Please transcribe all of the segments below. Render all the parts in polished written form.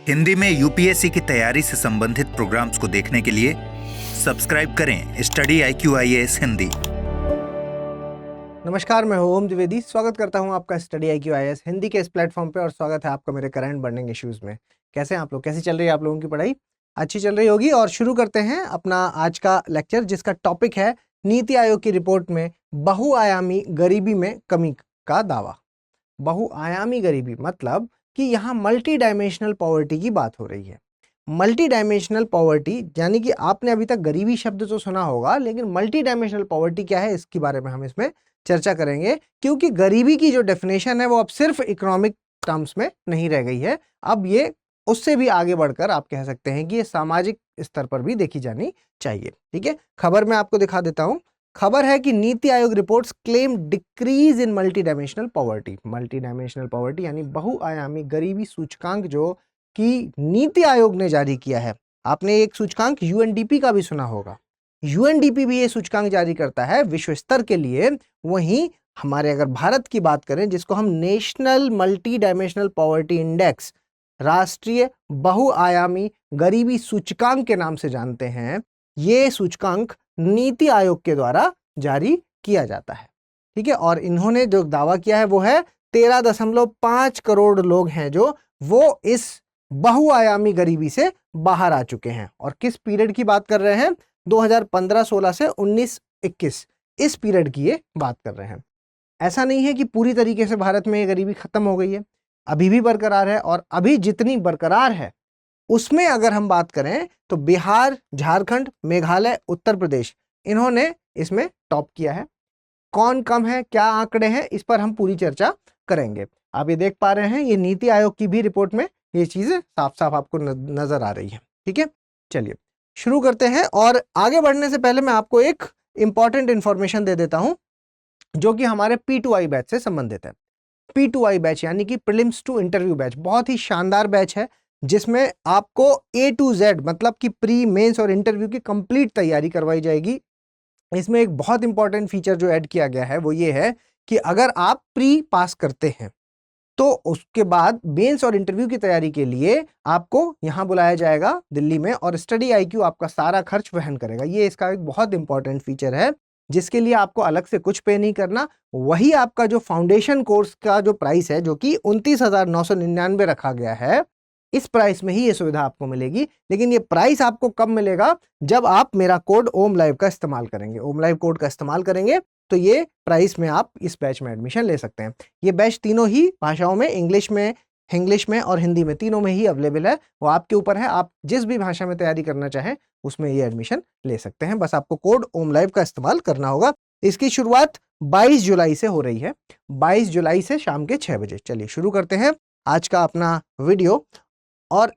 हिंदी में यूपीएससी की तैयारी से संबंधित प्रोग्राम्स को देखने के लिए सब्सक्राइब करें स्टडी IQIAS हिंदी। नमस्कार, मैं हूं ओम द्विवेदी। स्वागत करता हूं आपका स्टडी IQIAS हिंदी के इस प्लेटफॉर्म पे और स्वागत है आपका मेरे करंट बर्निंग इश्यूज में। कैसे हैं आप लोग? कैसी चल रही है आप लोगों की पढ़ाई? अच्छी चल रही होगी। और शुरू करते हैं अपना आज का लेक्चर, जिसका टॉपिक है नीति आयोग की रिपोर्ट में बहुआयामी गरीबी में कमी का दावा। बहुआयामी गरीबी मतलब कि यहाँ मल्टी डायमेंशनल पॉवर्टी की बात हो रही है। मल्टी डायमेंशनल पॉवर्टी यानी कि आपने अभी तक गरीबी शब्द तो सुना होगा, लेकिन मल्टी डायमेंशनल पॉवर्टी क्या है इसके बारे में हम इसमें चर्चा करेंगे, क्योंकि गरीबी की जो डेफिनेशन है वो अब सिर्फ इकोनॉमिक टर्म्स में नहीं रह गई है। अब ये उससे भी आगे बढ़कर आप कह सकते हैं कि ये सामाजिक स्तर पर भी देखी जानी चाहिए। ठीक है, खबर मैं आपको दिखा देता हूं। खबर है कि NITI Aayog reports claim decrease in multi dimensional poverty. Multi dimensional poverty यानी बहुआयामी गरीबी सूचकांक जो कि नीति आयोग ने जारी किया है। आपने एक सूचकांक UNDP का भी सुना होगा। UNDP भी ये सूचकांक जारी करता है विश्व स्तर के लिए। वहीं हमारे अगर भारत की बात करें, जिसको हम national multi dimensional poverty index, राष्ट्रीय बहुआयामी गरीबी सूचकांक के नाम से जानते हैं, ये सूचकांक नीति आयोग के द्वारा जारी किया जाता है। ठीक है, और इन्होंने जो दावा किया है वो है 13.5 करोड़ लोग हैं जो वो इस बहुआयामी गरीबी से बाहर आ चुके हैं। और किस पीरियड की बात कर रहे हैं? 2015-16 से 19-21, इस पीरियड की ये बात कर रहे हैं। ऐसा नहीं है कि पूरी तरीके से भारत में ये गरीबी खत्म हो गई है, अभी भी बरकरार है। और अभी जितनी बरकरार है उसमें अगर हम बात करें तो बिहार, झारखंड, मेघालय, उत्तर प्रदेश, इन्होंने इसमें टॉप किया है। कौन कम है, क्या आंकड़े हैं, इस पर हम पूरी चर्चा करेंगे। आप ये देख पा रहे हैं, ये नीति आयोग की भी रिपोर्ट में ये चीजें साफ साफ आपको नजर आ रही है। ठीक है, चलिए शुरू करते हैं। और आगे बढ़ने से पहले मैं आपको एक इंपॉर्टेंट इंफॉर्मेशन दे देता हूं, जो कि हमारे P2I बैच से संबंधित है। P2I बैच यानी कि प्रीलिम्स टू इंटरव्यू बैच, बहुत ही शानदार बैच है, जिसमें आपको A to Z मतलब कि प्री, मेंस और इंटरव्यू की कंप्लीट तैयारी करवाई जाएगी। इसमें एक बहुत इंपॉर्टेंट फीचर जो ऐड किया गया है वो ये है कि अगर आप प्री पास करते हैं तो उसके बाद मेंस और इंटरव्यू की तैयारी के लिए आपको यहां बुलाया जाएगा दिल्ली में, और स्टडी IQ आपका सारा खर्च वहन करेगा। ये इसका एक बहुत इंपॉर्टेंट फीचर है, जिसके लिए आपको अलग से कुछ पे नहीं करना। वही आपका जो फाउंडेशन कोर्स का जो प्राइस है, जो कि 29,999 रखा गया है, इस प्राइस में ही ये सुविधा आपको मिलेगी। लेकिन ये प्राइस आपको कब मिलेगा? जब आप मेरा कोड ओम लाइव का इस्तेमाल करेंगे। ओम लाइव कोड का इस्तेमाल करेंगे तो ये प्राइस में आप इस बैच में एडमिशन ले सकते हैं। ये बैच तीनों ही भाषाओं में, इंग्लिश में और हिंदी में, तीनों में ही अवेलेबल है। वो आपके ऊपर है, आप जिस भी भाषा में तैयारी करना चाहें उसमें ये एडमिशन ले सकते हैं। बस आपको कोड ओम लाइव का इस्तेमाल करना होगा। इसकी शुरुआत 22 जुलाई से हो रही है, 22 जुलाई से शाम के 6 बजे। चलिए शुरू करते हैं आज का अपना वीडियो। और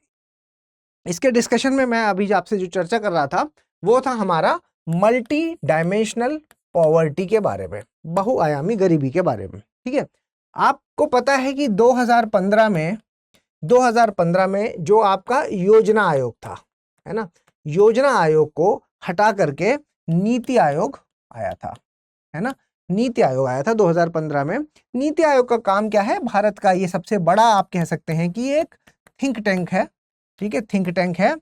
इसके डिस्कशन में मैं अभी आपसे जो चर्चा कर रहा था वो था हमारा मल्टी डायमेंशनल पॉवर्टी के बारे में, बहुआयामी गरीबी के बारे में। ठीक है, आपको पता है कि 2015 में जो आपका योजना आयोग था, है ना, योजना आयोग को हटा करके नीति आयोग आया था, है ना, नीति आयोग आया था 2015 में। नीति आयोग का काम क्या है? भारत का ये सबसे बड़ा, आप कह सकते हैं कि एक थिंक टैंक है। ठीक है, थिंक टैंक है।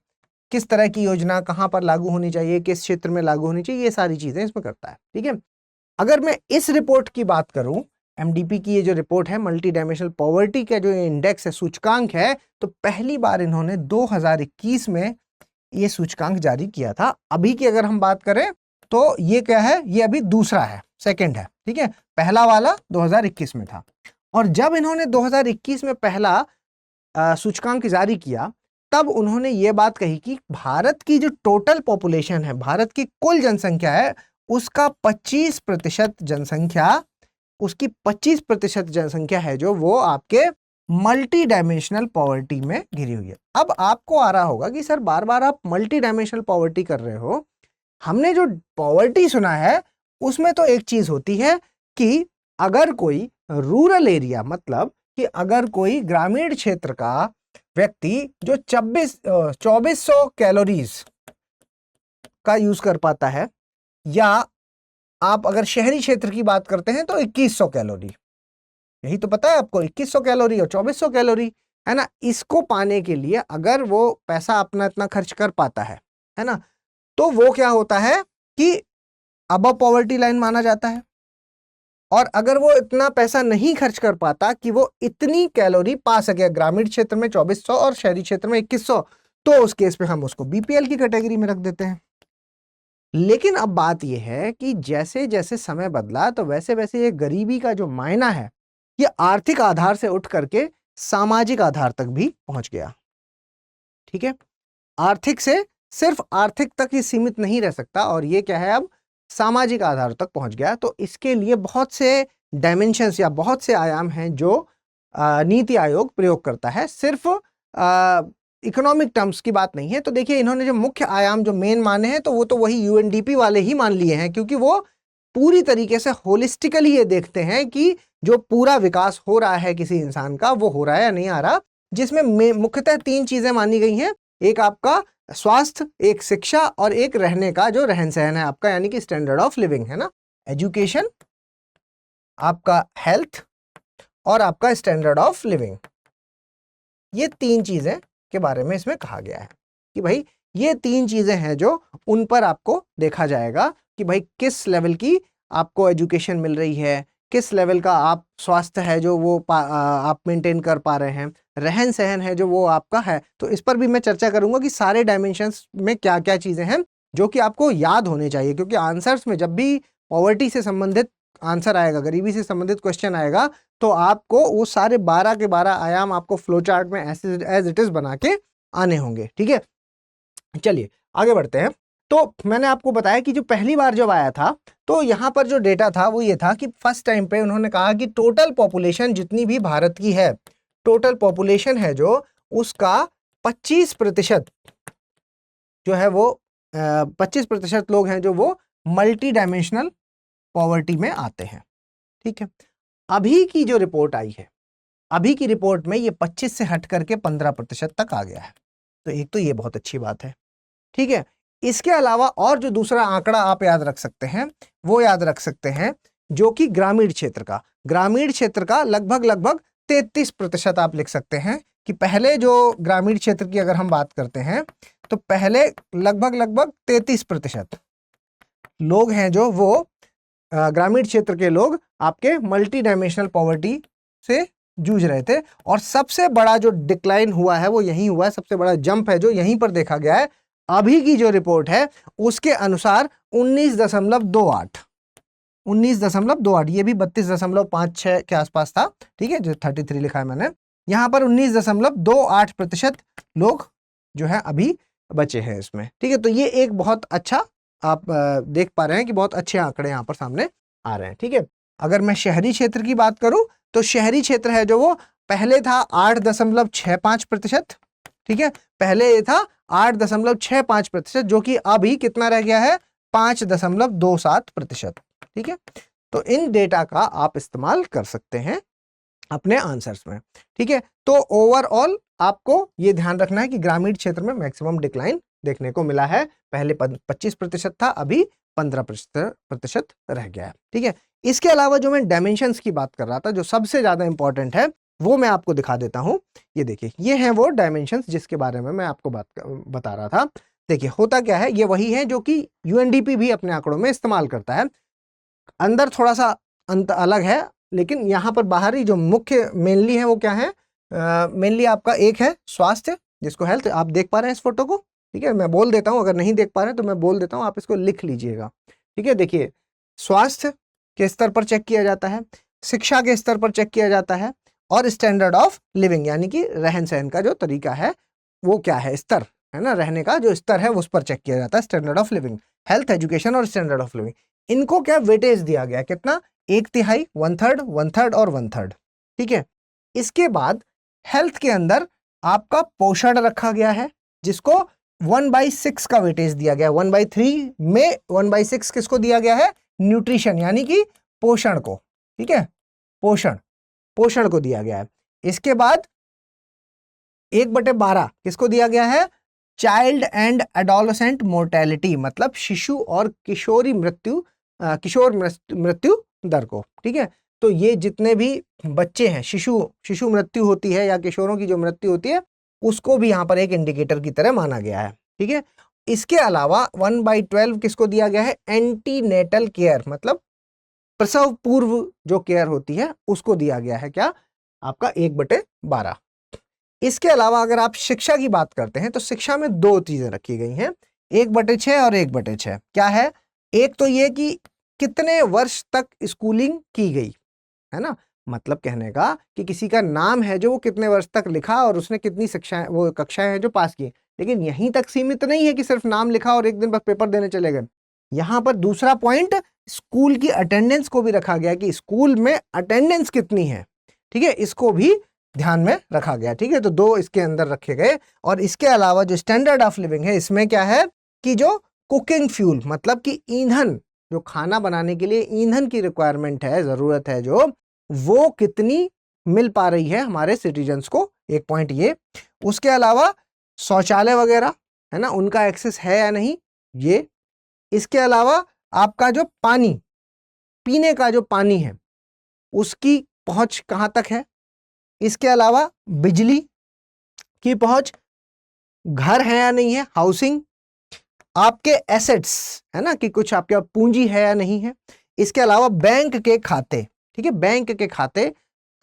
किस तरह की योजना कहां पर लागू होनी चाहिए, किस क्षेत्र में लागू होनी चाहिए, ये सारी चीजें इसमें करता है। ठीक है, अगर मैं इस रिपोर्ट की बात करूं, MDP की ये जो रिपोर्ट है, मल्टी डायमेंशनल पॉवर्टी का जो इंडेक्स है, सूचकांक है, तो पहली बार इन्होंने 2021 में ये सूचकांक जारी किया था। अभी की अगर हम बात करें तो ये क्या है? ये अभी दूसरा है, सेकंड है। ठीक है, पहला वाला 2021 में था। और जब इन्होंने 2021 में पहला सूचकांक जारी किया, तब उन्होंने ये बात कही कि भारत की जो टोटल पॉपुलेशन है, भारत की कुल जनसंख्या है, उसका 25% जनसंख्या, उसकी 25% जनसंख्या है जो वो आपके मल्टी डायमेंशनल पॉवर्टी में घिरी हुई है। अब आपको आ रहा होगा कि सर बार बार आप मल्टी डायमेंशनल पॉवर्टी कर रहे हो, हमने जो पॉवर्टी सुना है उसमें तो एक चीज होती है कि अगर कोई रूरल एरिया, मतलब कि अगर कोई ग्रामीण क्षेत्र का व्यक्ति जो 2400 कैलोरीज का यूज कर पाता है, या आप अगर शहरी क्षेत्र की बात करते हैं तो 2100 कैलोरी, यही तो पता है आपको, 2100 कैलोरी और 2400 कैलोरी। है ना, इसको पाने के लिए अगर वो पैसा अपना इतना खर्च कर पाता है ना, तो वो क्या होता है कि अबव पॉवर्टी लाइन माना जाता है। और अगर वो इतना पैसा नहीं खर्च कर पाता कि वो इतनी कैलोरी पा सके, ग्रामीण क्षेत्र में 2400 और शहरी क्षेत्र में 2100, तो उस केस पे हम उसको बीपीएल की कैटेगरी में रख देते हैं। लेकिन अब बात यह है कि जैसे जैसे समय बदला तो वैसे वैसे ये गरीबी का जो मायना है ये आर्थिक आधार से उठ करके सामाजिक आधार तक भी पहुंच गया। ठीक है, आर्थिक से सिर्फ आर्थिक तक ही सीमित नहीं रह सकता, और ये क्या है, अब सामाजिक आधार तक पहुंच गया। तो इसके लिए बहुत से डायमेंशंस या बहुत से आयाम हैं जो नीति आयोग प्रयोग करता है, सिर्फ इकोनॉमिक टर्म्स की बात नहीं है। तो देखिए, इन्होंने जो मुख्य आयाम जो मेन माने हैं, तो वो तो वही यूएनडीपी वाले ही मान लिए हैं, क्योंकि वो पूरी तरीके से होलिस्टिकली ये देखते हैं कि जो पूरा विकास हो रहा है किसी इंसान का, वो हो रहा है या नहीं आ रहा, जिसमें मुख्यतः 3 चीजें मानी गई हैं। एक आपका स्वास्थ्य, एक शिक्षा, और एक रहने का जो रहन सहन है आपका, यानी कि स्टैंडर्ड ऑफ लिविंग, है ना, एजुकेशन, आपका हेल्थ और आपका स्टैंडर्ड ऑफ लिविंग। ये 3 चीजें के बारे में इसमें कहा गया है कि भाई ये 3 चीजें हैं जो उन पर आपको देखा जाएगा कि भाई किस लेवल की आपको एजुकेशन मिल रही है, किस लेवल का आप स्वास्थ्य है जो वो आप मेंटेन कर पा रहे हैं, रहन सहन है जो वो आपका है। तो इस पर भी मैं चर्चा करूंगा कि सारे डायमेंशंस में क्या क्या चीजें हैं जो कि आपको याद होने चाहिए, क्योंकि आंसर्स में जब भी पॉवर्टी से संबंधित आंसर आएगा, गरीबी से संबंधित क्वेश्चन आएगा, तो आपको वो सारे 12 के 12 आयाम आपको फ्लो चार्ट में एज इट इज बना के आने होंगे। ठीक है, चलिए आगे बढ़ते हैं। तो मैंने आपको बताया कि जो पहली बार जब आया था, तो यहाँ पर जो डेटा था वो ये था कि फर्स्ट टाइम पे उन्होंने कहा कि टोटल पॉपुलेशन जितनी भी भारत की है, टोटल पॉपुलेशन है जो, उसका 25% जो है वो 25% लोग हैं जो वो मल्टी डायमेंशनल पॉवर्टी में आते हैं। ठीक है, अभी की जो रिपोर्ट आई है, अभी की रिपोर्ट में ये 25 से हट करके 15% तक आ गया है। तो एक तो ये बहुत अच्छी बात है। ठीक है, इसके अलावा और जो दूसरा आंकड़ा आप याद रख सकते हैं, वो याद रख सकते हैं जो कि ग्रामीण क्षेत्र का, ग्रामीण क्षेत्र का लगभग 33% आप लिख सकते हैं कि पहले जो ग्रामीण क्षेत्र की अगर हम बात करते हैं, तो पहले लगभग 33% लोग हैं जो वो ग्रामीण क्षेत्र के लोग आपके मल्टी डायमेंशनल पॉवर्टी से जूझ रहे थे। और सबसे बड़ा जो डिक्लाइन हुआ है वो यहीं हुआ है, सबसे बड़ा जंप है जो यहीं पर देखा गया है। अभी की जो रिपोर्ट है उसके अनुसार 19.28, ये भी 32.56 के आसपास था। ठीक है, जो 33 लिखा है मैंने, यहां पर 19.28% लोग जो है अभी बचे हैं इसमें। ठीक है, तो ये एक बहुत अच्छा आप देख पा रहे हैं कि बहुत अच्छे आंकड़े यहाँ पर सामने आ रहे हैं। ठीक है, अगर मैं शहरी क्षेत्र की बात करूं, तो शहरी क्षेत्र है जो वो पहले था 8.65%। ठीक है, पहले ये था 8.65%, जो कि अभी कितना रह गया है, 5.27%। ठीक है, तो इन डेटा का आप इस्तेमाल कर सकते हैं अपने आंसर्स में। ठीक है, तो ओवरऑल आपको ये ध्यान रखना है कि ग्रामीण क्षेत्र में मैक्सिमम डिक्लाइन देखने को मिला है। पहले 25% था, अभी 15% रह गया है। ठीक है, इसके अलावा जो मैं डायमेंशंस की बात कर रहा था, जो सबसे ज्यादा इंपॉर्टेंट है, वो मैं आपको दिखा देता हूं। ये देखिए, ये हैं वो डायमेंशंस जिसके बारे में मैं आपको बता रहा था। देखिए, होता क्या है, ये वही है जो कि यूएनडीपी भी अपने आंकड़ों में इस्तेमाल करता है। अंदर थोड़ा सा अंतर अलग है, लेकिन यहाँ पर बाहरी जो मुख्य मेनली है वो क्या है, मेनली आपका एक है स्वास्थ्य, जिसको हेल्थ, आप देख पा रहे हैं इस फोटो को। ठीक है, मैं बोल देता हूं, अगर नहीं देख पा रहे हैं तो मैं बोल देता हूं, आप इसको लिख लीजिएगा। ठीक है, देखिए, स्वास्थ्य के स्तर पर चेक किया जाता है, शिक्षा के स्तर पर चेक किया जाता है, और स्टैंडर्ड ऑफ लिविंग यानी कि रहन सहन का जो तरीका है वो क्या है, स्तर है ना, रहने का जो स्तर है उस पर चेक किया जाता है, standard of living. Health, education और स्टैंडर्ड ऑफ लिविंग, इनको क्या वेटेज दिया गया, कितना, 1/3, 1/3, 1/3 और 1/3। ठीक है, इसके बाद हेल्थ के अंदर आपका पोषण रखा गया है, जिसको 1/6 का वेटेज दिया गया है। 1/3 में 1/6 किसको दिया गया है, न्यूट्रिशन यानी कि पोषण को। ठीक है, पोषण को दिया गया है। इसके बाद 1/12 किसको दिया गया है, चाइल्ड एंड एडोलेसेंट मोर्टेलिटी, मतलब शिशु और किशोर मृत्यु दर को। ठीक है, तो ये जितने भी बच्चे हैं, शिशु मृत्यु होती है या किशोरों की जो मृत्यु होती है, उसको भी यहाँ पर एक इंडिकेटर की तरह माना गया है। ठीक है, इसके अलावा 1/12 किसको दिया गया है? एंटीनेटल केयर, मतलब प्रसव पूर्व जो केयर होती है उसको दिया गया है। क्या? आपका 1/12। इसके अलावा अगर आप शिक्षा की बात करते हैं तो शिक्षा में दो चीजें रखी गई हैं, 1/6 और 1/6। क्या है? एक तो ये कि कितने वर्ष तक स्कूलिंग की गई, है ना, मतलब कहने का कि किसी का नाम है जो वो कितने वर्ष तक लिखा और उसने कितनी शिक्षाएं, वो कक्षाएं हैं जो पास की। लेकिन यहीं तक सीमित नहीं है कि सिर्फ नाम लिखा और एक दिन बाद पेपर देने चले गए। यहाँ पर दूसरा पॉइंट स्कूल की अटेंडेंस को भी रखा गया कि स्कूल में अटेंडेंस कितनी है। ठीक है, इसको भी ध्यान में रखा गया। ठीक है, तो दो इसके अंदर रखे गए। और इसके अलावा जो स्टैंडर्ड ऑफ लिविंग है, इसमें क्या है कि जो कुकिंग फ्यूल, मतलब कि ईंधन, जो खाना बनाने के लिए ईंधन की रिक्वायरमेंट है, जरूरत है जो, वो कितनी मिल पा रही है हमारे सिटीजन्स को, एक पॉइंट ये। उसके अलावा शौचालय वगैरह, है ना, उनका एक्सेस है या नहीं, ये। इसके अलावा आपका जो पानी, पीने का जो पानी है, उसकी पहुंच कहां तक है। इसके अलावा बिजली की पहुंच, घर है या नहीं है, हाउसिंग, आपके एसेट्स, है ना, कि कुछ आपके पूंजी है या नहीं है। इसके अलावा बैंक के खाते, ठीक है, बैंक के खाते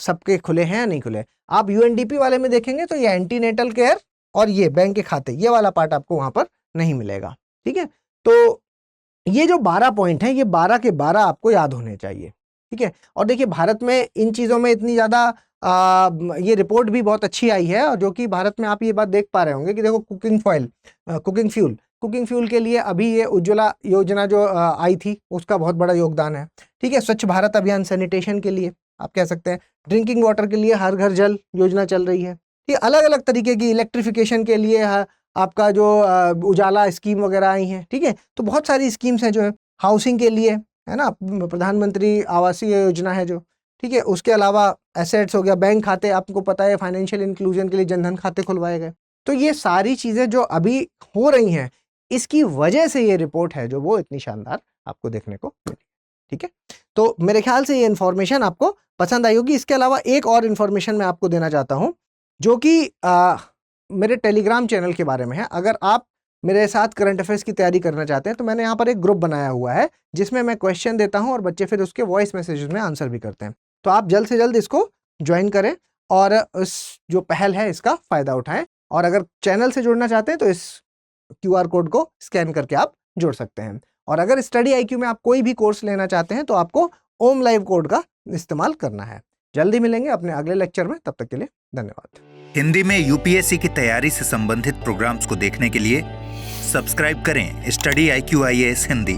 सबके खुले हैं या नहीं खुले। आप यूएनडीपी वाले में देखेंगे तो ये एंटीनेटल केयर और ये बैंक के खाते, ये वाला पार्ट आपको वहां पर नहीं मिलेगा। ठीक है, तो ये जो 12 पॉइंट हैं, ये 12 के 12 आपको याद होने चाहिए। ठीक है, और देखिए भारत में इन चीजों में इतनी ज्यादा ये रिपोर्ट भी बहुत अच्छी आई है, और जो कि भारत में आप ये बात देख पा रहे होंगे कि देखो कुकिंग फ्यूल के लिए अभी ये उज्ज्वला योजना जो आई थी, उसका बहुत बड़ा योगदान है। ठीक है, स्वच्छ भारत अभियान सैनिटेशन के लिए आप कह सकते हैं, ड्रिंकिंग वाटर के लिए हर घर जल योजना चल रही है। ये अलग अलग तरीके की इलेक्ट्रिफिकेशन के लिए आपका जो उजाला स्कीम वगैरह आई है। ठीक है, तो बहुत सारी स्कीम्स हैं जो है, हाउसिंग के लिए, है ना, प्रधानमंत्री आवासीय योजना है जो। ठीक है, उसके अलावा एसेट्स हो गया, बैंक खाते, आपको पता है फाइनेंशियल इंक्लूजन के लिए जनधन खाते खुलवाए गए। तो ये सारी चीजें जो अभी हो रही हैं, इसकी वजह से ये रिपोर्ट है जो वो इतनी शानदार आपको देखने को मिली। ठीक है, तो मेरे ख्याल से ये इन्फॉर्मेशन आपको पसंद आई होगी। इसके अलावा एक और इन्फॉर्मेशन मैं आपको देना चाहता हूं, जो कि मेरे टेलीग्राम चैनल के बारे में है। अगर आप मेरे साथ करंट अफेयर्स की तैयारी करना चाहते हैं तो मैंने यहाँ पर एक ग्रुप बनाया हुआ है, जिसमें मैं क्वेश्चन देता हूँ और बच्चे फिर उसके वॉइस मैसेजेस में आंसर भी करते हैं। तो आप जल्द से जल्द इसको ज्वाइन करें और इस जो पहल है इसका फायदा उठाएं। और अगर चैनल से जुड़ना चाहते हैं तो इस QR कोड को स्कैन करके आप जुड़ सकते हैं। और अगर स्टडी IQ में आप कोई भी कोर्स लेना चाहते हैं तो आपको ओम लाइव कोड का इस्तेमाल करना है। जल्दी मिलेंगे अपने अगले लेक्चर में, तब तक के लिए धन्यवाद। हिंदी में UPSC की तैयारी से संबंधित प्रोग्राम्स को देखने के लिए सब्सक्राइब करें स्टडी IQ IAS हिंदी।